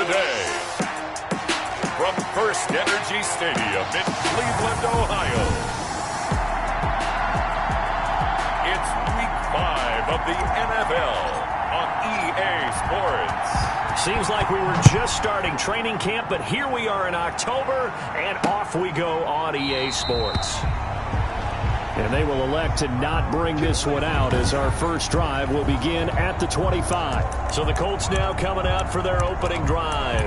today. From First Energy Stadium in Cleveland, Ohio, it's Week 5 of the NFL on EA Sports. Seems like we were just starting training camp, but here we are in October, and off we go on EA Sports. And they will elect to not bring this one out as our first drive will begin at the 25. So the Colts now coming out for their opening drive.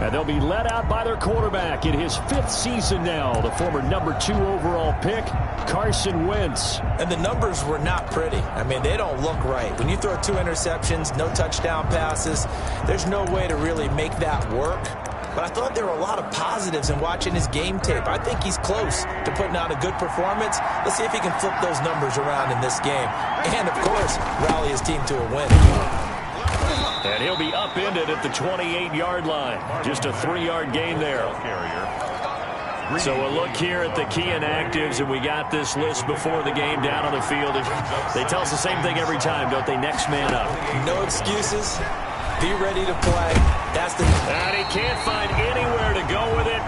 And they'll be led out by their quarterback in his 5th season now, the former number 2 overall pick, Carson Wentz. And the numbers were not pretty. I mean, they don't look right. When you throw 2 interceptions, no touchdown passes, there's no way to really make that work. But I thought there were a lot of positives in watching his game tape. I think he's close to putting out a good performance. Let's see if he can flip those numbers around in this game. And, of course, rally his team to a win. And he'll be upended at the 28-yard line. Just a 3-yard gain there. So a look here at the key inactives, and we got this list before the game down on the field. They tell us the same thing every time, don't they? Next man up. No excuses. Be ready to play. That's the... And he can't find anywhere to go with it.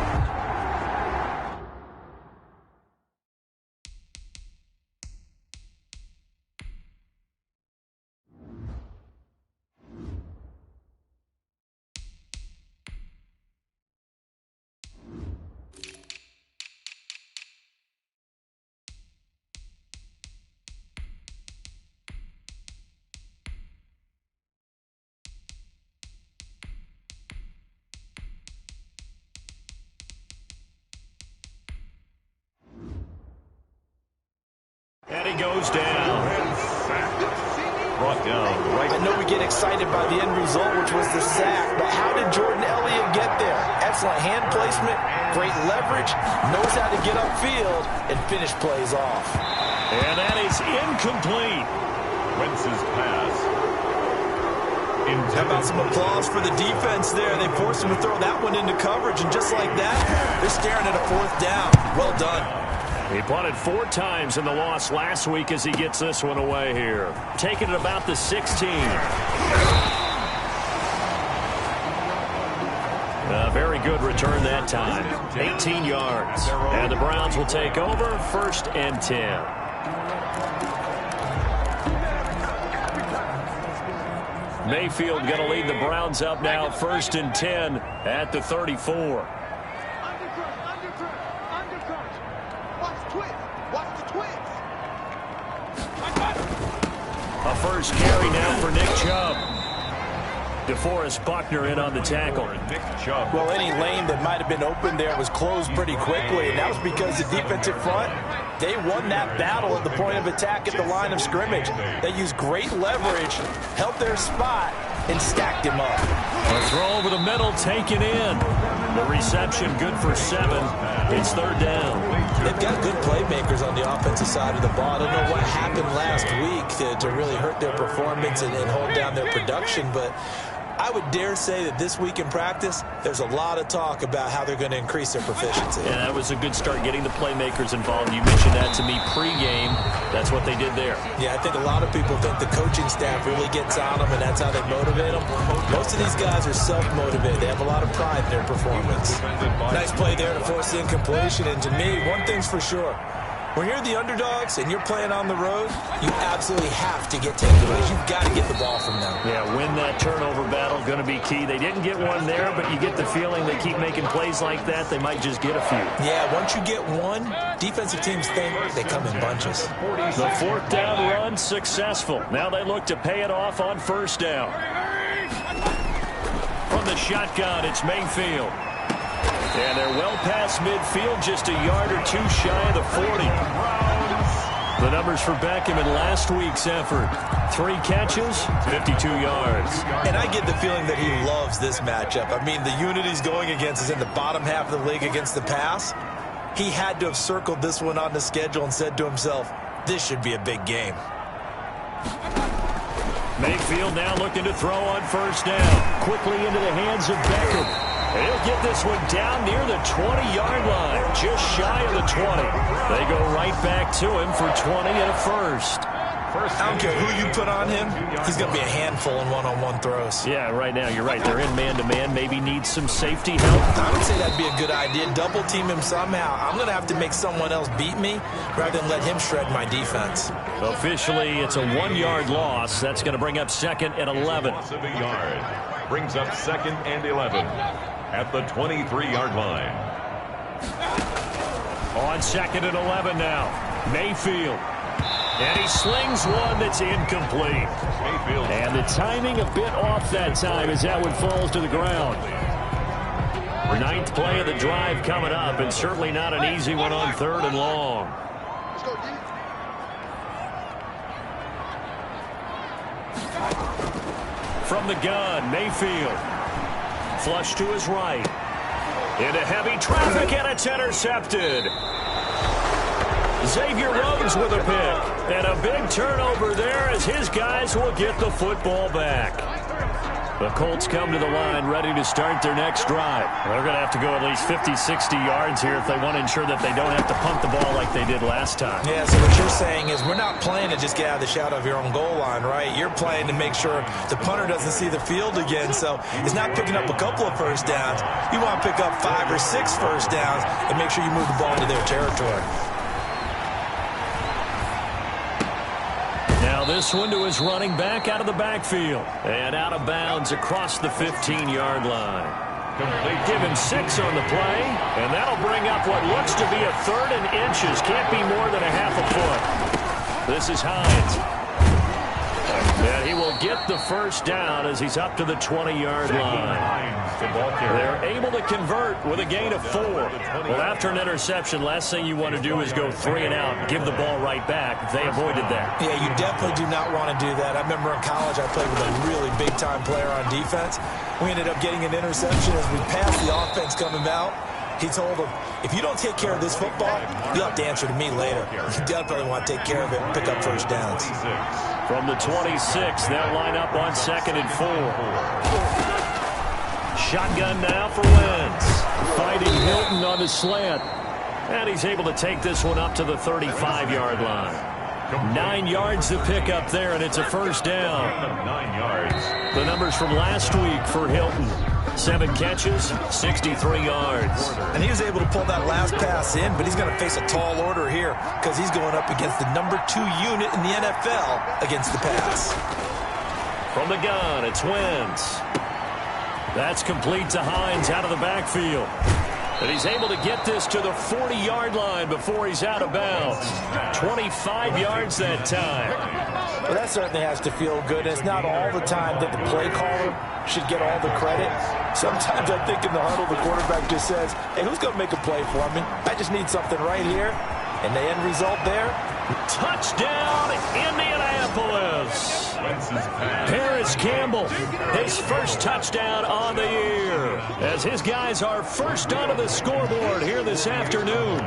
And he goes down. Brought down right. I know we get excited by the end result, which was the sack, but how did Jordan Elliott get there? Excellent hand placement, great leverage, knows how to get upfield, and finish plays off. And that is incomplete. Wentz's pass. How about some applause for the defense there? They forced him to throw that one into coverage, and just like that, they're staring at a 4th down. Well done. He punted 4 times in the loss last week as he gets this one away here. Taking it about the 16. A very good return that time. 18 yards. And the Browns will take over 1st and 10. Mayfield going to lead the Browns up now 1st and 10 at the 34. A first carry now for Nick Chubb. DeForest Buckner in on the tackle. Well, any lane that might have been open there was closed pretty quickly, and that was because the defensive front, they won that battle at the point of attack at the line of scrimmage. They used great leverage, held their spot, and stacked him up. A throw over the middle, taken in. The reception good for 7. It's 3rd down. They've got good playmakers on the offensive side of the ball. I don't know what happened last week to really hurt their performance and hold down their production, but I would dare say that this week in practice, there's a lot of talk about how they're going to increase their proficiency. Yeah, that was a good start, getting the playmakers involved. You mentioned that to me pregame. That's what they did there. Yeah, I think a lot of people think the coaching staff really gets on them, and that's how they motivate them. Most of these guys are self-motivated. They have a lot of pride in their performance. Nice play there to force the incompletion, and to me, one thing's for sure. When you're the underdogs and you're playing on the road, you absolutely have to get takeaways. You've got to get the ball from them. Yeah, win that turnover battle, going to be key. They didn't get one there, but you get the feeling they keep making plays like that, they might just get a few. Yeah, once you get one, defensive teams think they come in bunches. The 4th down run successful. Now they look to pay it off on 1st down. From the shotgun, it's Mayfield. And they're well past midfield, just a yard or 2 shy of the 40. The numbers for Beckham in last week's effort. 3 catches, 52 yards. And I get the feeling that he loves this matchup. I mean, the unit he's going against is in the bottom half of the league against the pass. He had to have circled this one on the schedule and said to himself, this should be a big game. Mayfield now looking to throw on 1st down. Quickly into the hands of Beckham. And he'll get this one down near the 20-yard line, just shy of the 20. They go right back to him for 20 and a first. I don't care who you put on him, he's going to be a handful in one-on-one throws. Yeah, right now, you're right. They're in man-to-man. Maybe needs some safety help. I would say that'd be a good idea. Double team him somehow. I'm going to have to make someone else beat me rather than let him shred my defense. Officially, it's a 1-yard loss. That's going to bring up second and 11. Loss of a yard. Brings up second and 11 at the 23-yard line. On second and 11 now. Mayfield. And he slings one that's incomplete. Mayfield. And the timing a bit off that time as that one falls to the ground. Ninth play of the drive coming up, and certainly not an easy one on third and long. From the gun, Mayfield. Flush to his right. Into heavy traffic, and it's intercepted. Xavier Rhodes with a pick. And a big turnover there as his guys will get the football back. The Colts come to the line ready to start their next drive. They're going to have to go at least 50, 60 yards here if they want to ensure that they don't have to punt the ball like they did last time. Yeah, so what you're saying is we're not playing to just get out of the shadow of your own goal line, right? You're playing to make sure the punter doesn't see the field again. So it's not picking up a couple of first downs. You want to pick up 5 or 6 first downs and make sure you move the ball into their territory. Now this one to his running back out of the backfield. And out of bounds across the 15-yard line. They give him 6 on the play. And that'll bring up what looks to be a third and inches. Can't be more than a half a foot. This is Hines. And he will get the first down as he's up to the 20-yard line. They're able to convert with a gain of 4. Well, after an interception, last thing you want to do is go 3 and out and give the ball right back. They avoided that. Yeah, you definitely do not want to do that. I remember in college I played with a really big-time player on defense. We ended up getting an interception as we passed the offense coming out. He told him, if you don't take care of this football, you'll have to answer to me later. You definitely want to take care of it and pick up first downs. From the 26, they'll line up on second and 4. Shotgun now for Wentz. Fighting Hilton on the slant. And he's able to take this one up to the 35-yard line. 9 yards to pick up there, and it's a first down. 9 yards. The numbers from last week for Hilton. 7 catches, 63 yards. And he was able to pull that last pass in, but he's going to face a tall order here because he's going up against the number 2 unit in the NFL against the pass. From the gun, it's Wentz. That's complete to Hines out of the backfield. And he's able to get this to the 40-yard line before he's out of bounds. 25 yards that time. Well, that certainly has to feel good. It's not all the time that the play caller should get all the credit. Sometimes I think in the huddle, the quarterback just says, hey, who's going to make a play for me? I just need something right here. And the end result there? Touchdown, Indianapolis. Paris Campbell, his first touchdown on the year, as his guys are first onto the scoreboard here this afternoon.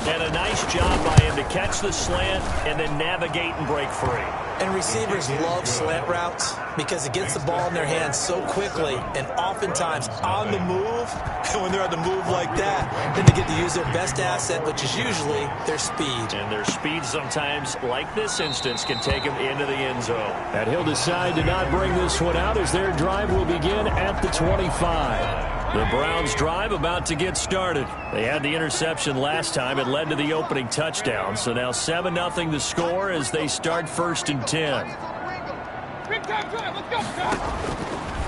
And a nice job by him to catch the slant and then navigate and break free. And receivers love slant routes because it gets the ball in their hands so quickly and oftentimes on the move. And when they're on the move like that, then they get to use their best asset, which is usually their speed. And their speed sometimes, like this instance, can take them into the end zone. And he'll decide to not bring this one out as their drive will begin at the 25. The Browns' drive about to get started. They had the interception last time. It led to the opening touchdown. So now 7-0 the score as they start first and 10.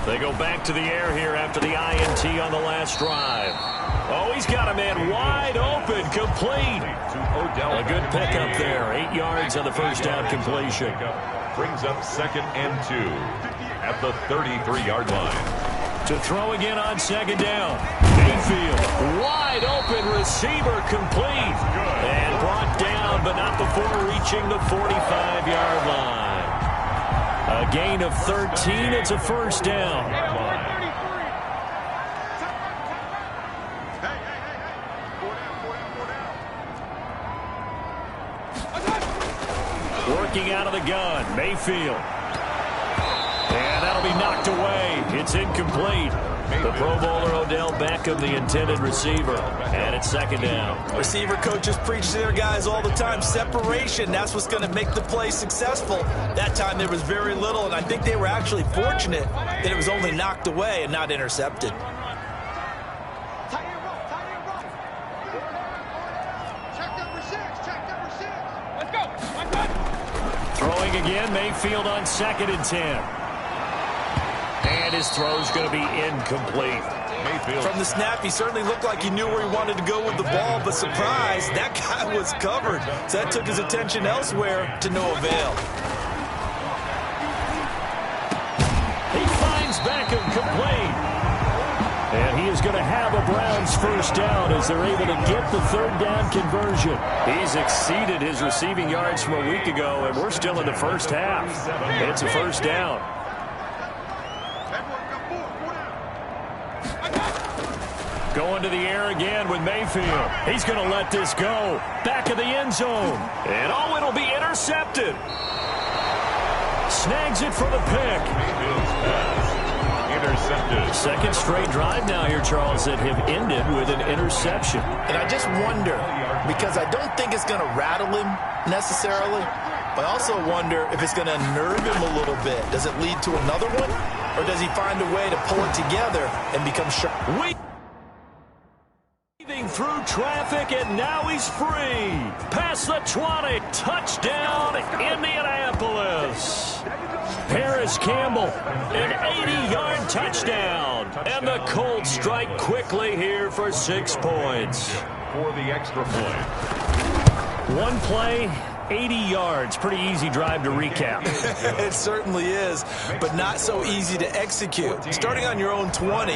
They go back to the air here after the INT on the last drive. Oh, he's got a man wide open, complete. A good pickup there. 8 yards on the first down completion. Brings up second and 2 at the 33-yard line. To throw again on second down. Mayfield, wide open receiver, complete. And brought down, but not before reaching the 45-yard line. A gain of 13, it's a first down. Working out of the gun, Mayfield. And that'll be knocked away. It's incomplete. The Pro Bowler Odell Beckham, the intended receiver. And it's second down. Receiver coaches preach to their guys all the time. Separation, that's what's going to make the play successful. That time there was very little, and I think they were actually fortunate that it was only knocked away and not intercepted. Throwing again, Mayfield on 2nd and 10. And his throw's going to be incomplete. Mayfield. From the snap, he certainly looked like he knew where he wanted to go with the ball, but surprise, that guy was covered. So that took his attention elsewhere to no avail. He finds Beckham complete. And he is going to have a Browns first down as they're able to get the 3rd down conversion. He's exceeded his receiving yards from a week ago, and we're still in the first half. It's a first down. Going to the air again with Mayfield. He's going to let this go. Back of the end zone. And oh, it'll be intercepted. Snags it for the pick. Intercepted. Second straight drive now here, Charles, that have ended with an interception. And I just wonder, because I don't think it's going to rattle him necessarily, but I also wonder if it's going to nerve him a little bit. Does it lead to another one? Or does he find a way to pull it together and become sharp? Weaving through traffic, and now he's free. Past the 20. Touchdown, Indianapolis. Harris Campbell, an 80-yard touchdown. And the Colts strike quickly here for 6 points. For the extra point. One play, 80 yards. Pretty easy drive to recap. It certainly is, but not so easy to execute. Starting on your own 20,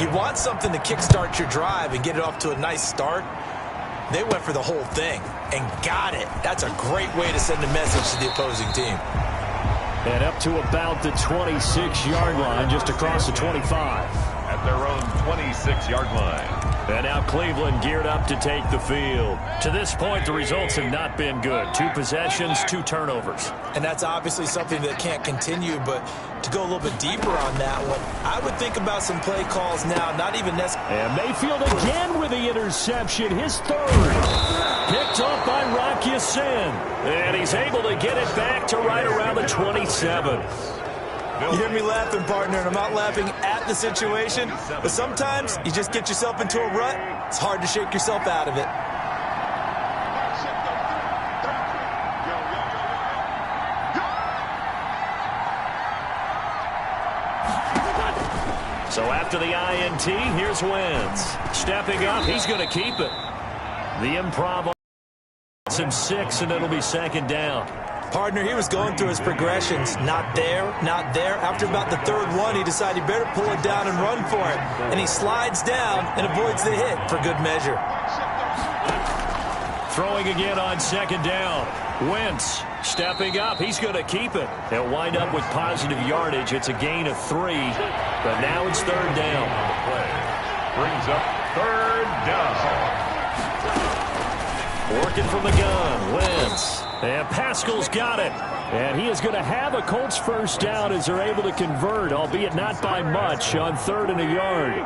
you want something to kickstart your drive and get it off to a nice start. They went for the whole thing and got it. That's a great way to send a message to the opposing team. And up to about the 26-yard line, just across the 25. At their own 26-yard line. And now Cleveland geared up to take the field. To this point, the results have not been good. 2 possessions, 2 turnovers. And that's obviously something that can't continue, but to go a little bit deeper on that one, I would think about some play calls now, not even necessarily. And Mayfield again with the interception, his 3rd. Picked off by Rock Ya-Sin. And he's able to get it back to right around the 27. You hear me laughing, partner, and I'm not laughing at the situation, but sometimes you just get yourself into a rut. It's hard to shake yourself out of it. So after the INT, here's Wentz. Stepping up, he's going to keep it. The improv gets him 6, and it'll be 2nd down. Partner, he was going through his progressions. Not there, not there. After about the 3rd one, he decided he better pull it down and run for it. And he slides down and avoids the hit for good measure. Throwing again on 2nd down. Wentz stepping up. He's going to keep it. They'll wind up with positive yardage. It's a gain of 3. But now it's 3rd down. Brings up 3rd down. Working from the gun. Wentz. And Pascal's got it. And he is going to have a Colts first down as they're able to convert, albeit not by much, on 3rd and a yard.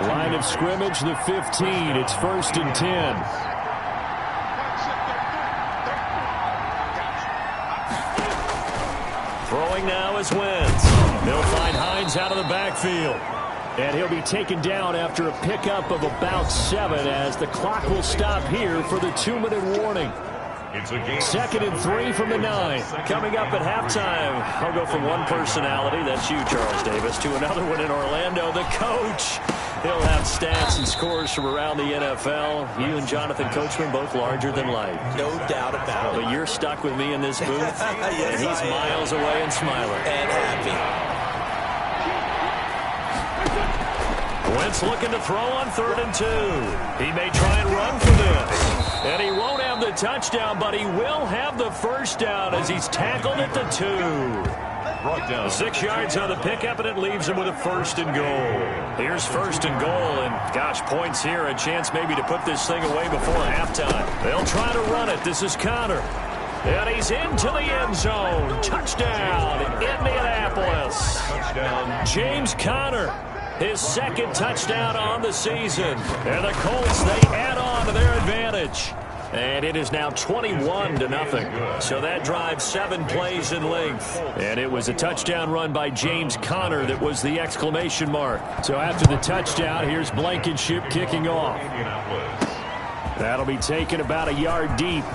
Line of scrimmage, the 15. It's 1st and 10. Throwing now is Wentz. They'll find Hines out of the backfield. And he'll be taken down after a pickup of about 7 as the clock will stop here for the 2-minute warning. 2nd and 3 from the 9. Coming up at halftime, I'll go from one personality, that's you, Charles Davis, to another one in Orlando, the coach. He'll have stats and scores from around the NFL. You and Jonathan Coachman, both larger than life. No doubt about it. But you're stuck with me in this booth, Yes, and he's miles away and smiling. And happy. Wentz looking to throw on 3rd and 2. He may try and run for this. And he won't have the touchdown, but he will have the first down as he's tackled at the 2. Brought down. 6 yards on the pickup, and it leaves him with a 1st and goal. Here's 1st and goal, and gosh, points here. A chance maybe to put this thing away before halftime. They'll try to run it. This is Conner. And he's into the end zone. Touchdown, Indianapolis. Touchdown. James Conner. His second touchdown on the season. And the Colts, they add on to their advantage. And it is now 21-0. So that drive 7 plays in length. And it was a touchdown run by James Conner that was the exclamation mark. So after the touchdown, here's Blankenship kicking off. That'll be taken about a yard deep.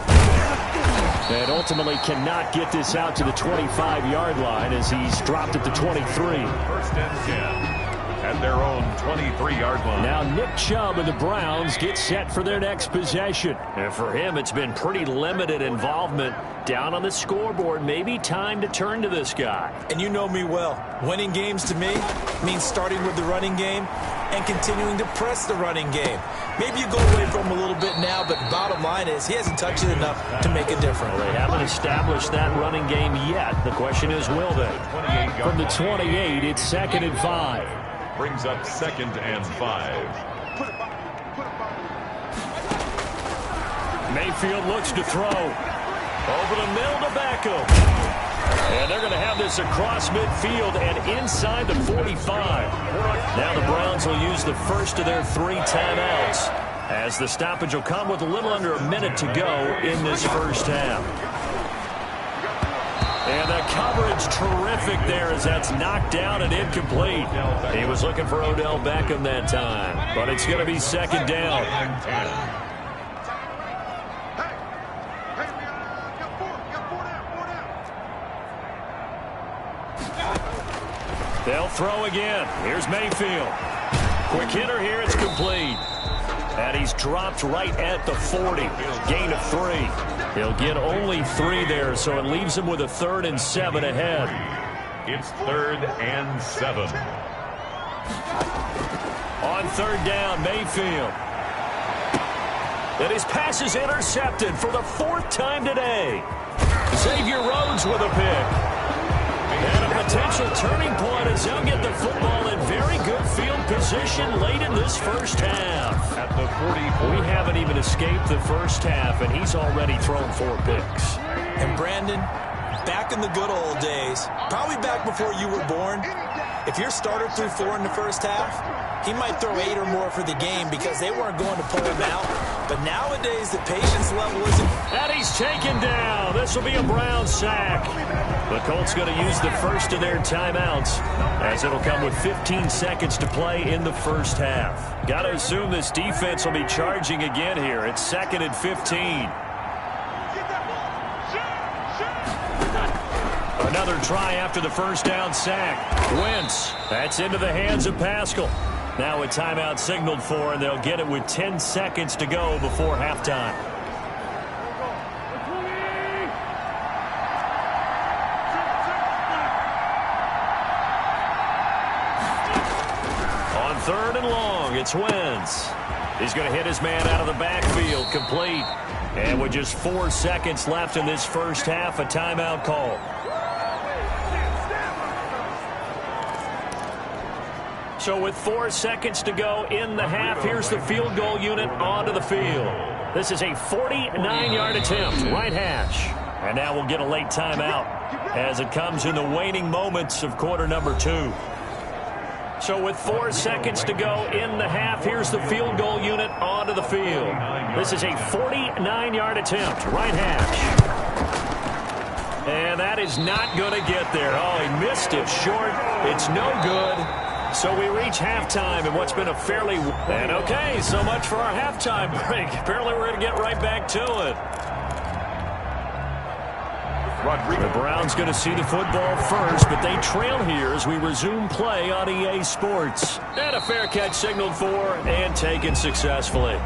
And ultimately cannot get this out to the 25-yard line as he's dropped at the 23. First and 10. At their own 23-yard line. Now Nick Chubb and the Browns get set for their next possession. And for him, it's been pretty limited involvement down on the scoreboard. Maybe time to turn to this guy. And you know me well. Winning games to me means starting with the running game and continuing to press the running game. Maybe you go away from him a little bit now, but bottom line is he hasn't touched it enough to make a difference. Well, they haven't established that running game yet. The question is, will they? From the 28, it's 2nd and 5. Brings up 2nd and 5. Mayfield looks to throw. Over the middle to Beckham. And they're going to have this across midfield and inside the 45. Now the Browns will use the first of their 3 timeouts, as the stoppage will come with a little under a minute to go in this first half. And the coverage terrific there as that's knocked down and incomplete. He was looking for Odell Beckham that time, but it's going to be 2nd down. They'll throw again. Here's Mayfield. Quick hitter here. It's complete. And he's dropped right at the 40. Gain of 3. He'll get only 3 there, so it leaves him with a 3rd and 7 ahead. It's 3rd and 7. On 3rd down, Mayfield. And his pass is intercepted for the 4th time today. Xavier Rhodes with a pick. And a potential turning point as they'll get the football in very good field position late in this first half. At the 44. We haven't even escaped the first half, and he's already thrown 4 picks. And Brandon, back in the good old days, probably back before you were born, if your starter threw 4 in the first half, he might throw 8 or more for the game because they weren't going to pull him out. But nowadays, the patience level isn't. And he's taken down. This will be a Brown sack. The Colts going to use the first of their timeouts, as it'll come with 15 seconds to play in the first half. Got to assume this defense will be charging again here. It's 2nd and 15. Another try after the first down sack. Wentz. That's into the hands of Pascal. Now a timeout signaled for, and they'll get it with 10 seconds to go before halftime. On 3rd and long, it's Wentz. He's going to hit his man out of the backfield, complete. And with just 4 seconds left in this first half, a timeout call. So with 4 seconds to go in the half, here's the field goal unit onto the field. This is a 49-yard attempt, right hash. And now we'll get a late timeout as it comes in the waning moments of quarter number 2. So with 4 seconds to go in the half, here's the field goal unit onto the field. This is a 49-yard attempt, right hash. And that is not going to get there. Oh, he missed it short. It's no good. So we reach halftime in what's been a fairly... And okay, so much for our halftime break. Apparently we're going to get right back to it. The Browns going to see the football first, but they trail here as we resume play on EA Sports. And a fair catch signaled for and taken successfully.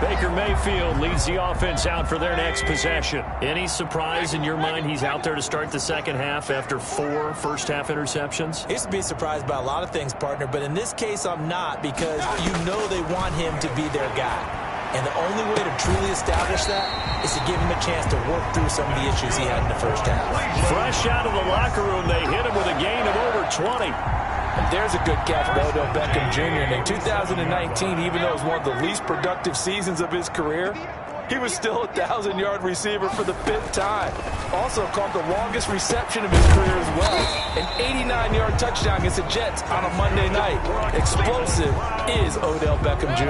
Baker Mayfield leads the offense out for their next possession. Any surprise in your mind he's out there to start the second half after 4 first-half interceptions? I used to be surprised by a lot of things, partner, but in this case I'm not, because you know they want him to be their guy. And the only way to truly establish that is to give him a chance to work through some of the issues he had in the first half. Fresh out of the locker room, they hit him with a gain of over 20. There's a good catch by Odell Beckham Jr. And in 2019, even though it was one of the least productive seasons of his career, He was still a 1,000-yard receiver for the 5th time. Also caught the longest reception of his career as well. An 89-yard touchdown against the Jets on a Monday night. Explosive is Odell Beckham Jr.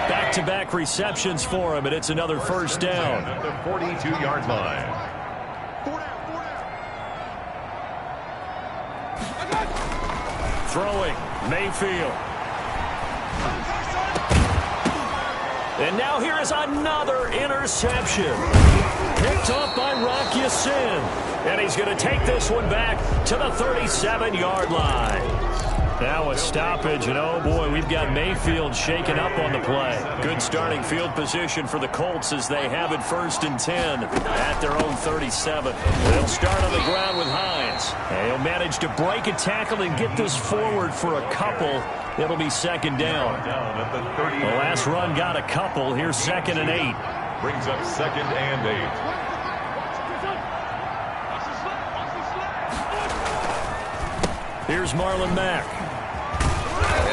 Back-to-back receptions for him, and it's another first down. At the 42-yard line. Throwing, Mayfield. And now here is another interception. Picked off by Rock Ya-Sin. And he's going to take this one back to the 37-yard line. Now a stoppage, and oh boy, we've got Mayfield shaken up on the play. Good starting field position for the Colts as they have it 1st and 10 at their own 37. They'll start on the ground with Hines. And he'll manage to break a tackle and get this forward for a couple. It'll be 2nd down. The last run got a couple. Here's 2nd and 8. Brings up 2nd and 8. Here's Marlon Mack.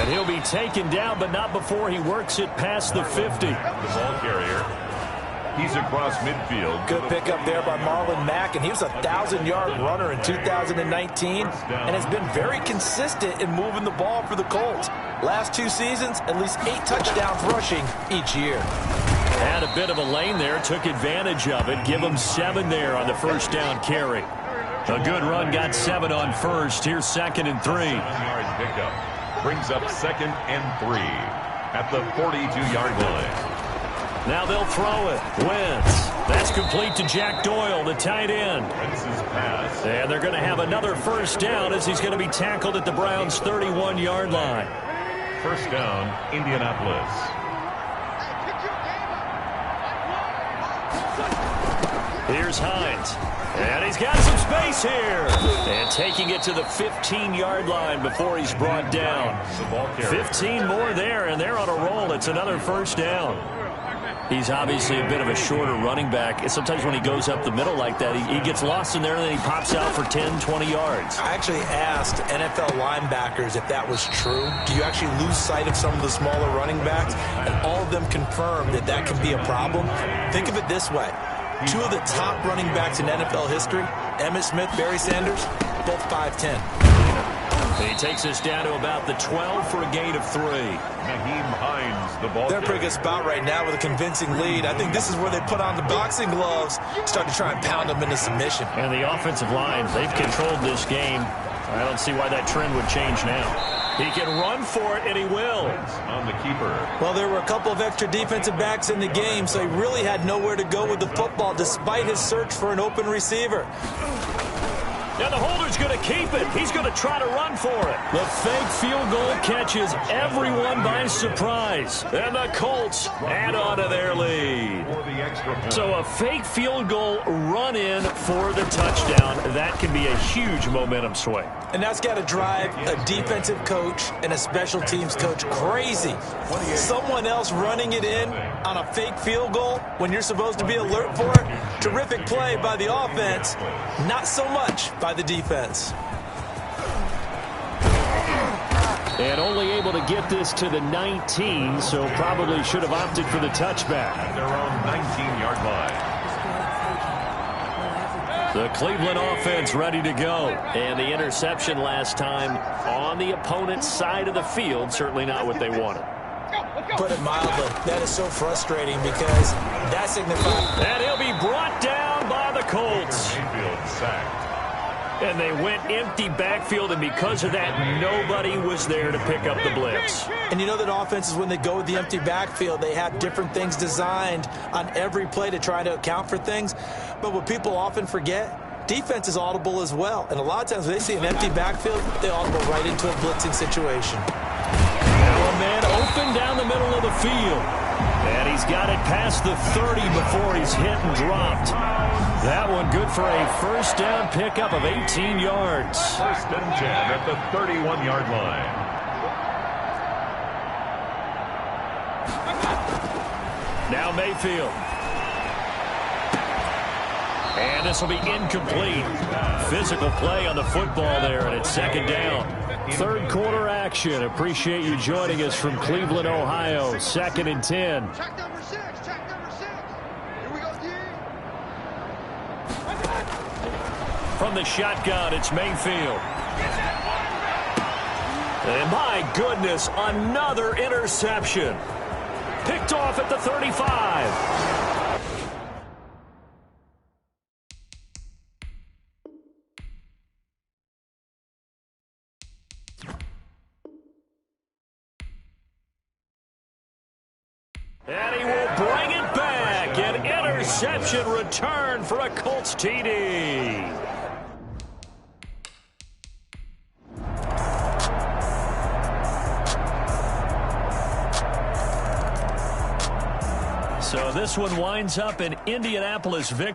And he'll be taken down, but not before he works it past the 50. The ball carrier. He's across midfield. Good pickup there by Marlon Mack, and he was a 1,000-yard runner in 2019 and has been very consistent in moving the ball for the Colts. Last 2 seasons, at least 8 touchdowns rushing each year. Had a bit of a lane there, took advantage of it. Give him 7 there on the first down carry. A good run, got 7 on first. Here's 2nd and 3. 7-yard pickup. Brings up 2nd and 3 at the 42-yard line. Now they'll throw it. Wentz. That's complete to Jack Doyle, the tight end. Wentz's pass. And they're going to have another first down as he's going to be tackled at the Browns' 31-yard line. First down, Indianapolis. Here's Hines. And he's got some space here. And taking it to the 15-yard line before he's brought down. 15 more there, and they're on a roll. It's another first down. He's obviously a bit of a shorter running back. Sometimes when he goes up the middle like that, he gets lost in there, and then he pops out for 10, 20 yards. I actually asked NFL linebackers if that was true. Do you actually lose sight of some of the smaller running backs? And all of them confirmed that that can be a problem. Think of it this way. 2 of the top running backs in NFL history, Emmitt Smith, Barry Sanders, both 5'10". He takes us down to about the 12 for a gain of 3. Naheem Hines, the ball. They're in a pretty good spot right now with a convincing lead. I think this is where they put on the boxing gloves, start to try and pound them into submission. And the offensive line, they've controlled this game. I don't see why that trend would change now. He can run for it, and he will. On the keeper. Well, there were a couple of extra defensive backs in the game, so he really had nowhere to go with the football despite his search for an open receiver. And the holder's going to keep it. He's going to try to run for it. The fake field goal catches everyone by surprise. And the Colts add on to their lead. So a fake field goal run in for the touchdown. That can be a huge momentum swing. And that's got to drive a defensive coach and a special teams coach crazy. Someone else running it in on a fake field goal when you're supposed to be alert for it. Terrific play by the offense. Not so much by the defense. And only able to get this to the 19, so probably should have opted for the touchback. At their own 19-yard line. The Cleveland offense ready to go. And the interception last time on the opponent's side of the field, certainly not what they wanted. Put it mildly, that is so frustrating because that signifies... And he'll be brought down by the Colts. Mayfield sacked. And they went empty backfield, and because of that, nobody was there to pick up the blitz. And you know that offenses, when they go with the empty backfield, they have different things designed on every play to try to account for things. But what people often forget, defense is audible as well. And a lot of times when they see an empty backfield, they audible right into a blitzing situation. Now a man open down the middle of the field. And he's got it past the 30 before he's hit and dropped. That one good for a first down pickup of 18 yards. First and 10 at the 31-yard line. Now Mayfield. And this will be incomplete. Physical play on the football there, and it's 2nd down. 3rd quarter action. Appreciate you joining us from Cleveland, Ohio. 2nd and 10. from the shotgun. It's Mayfield. And my goodness, another interception. Picked off at the 35. And he will bring it back. An interception return for a Colts TD. So this one winds up an Indianapolis victory.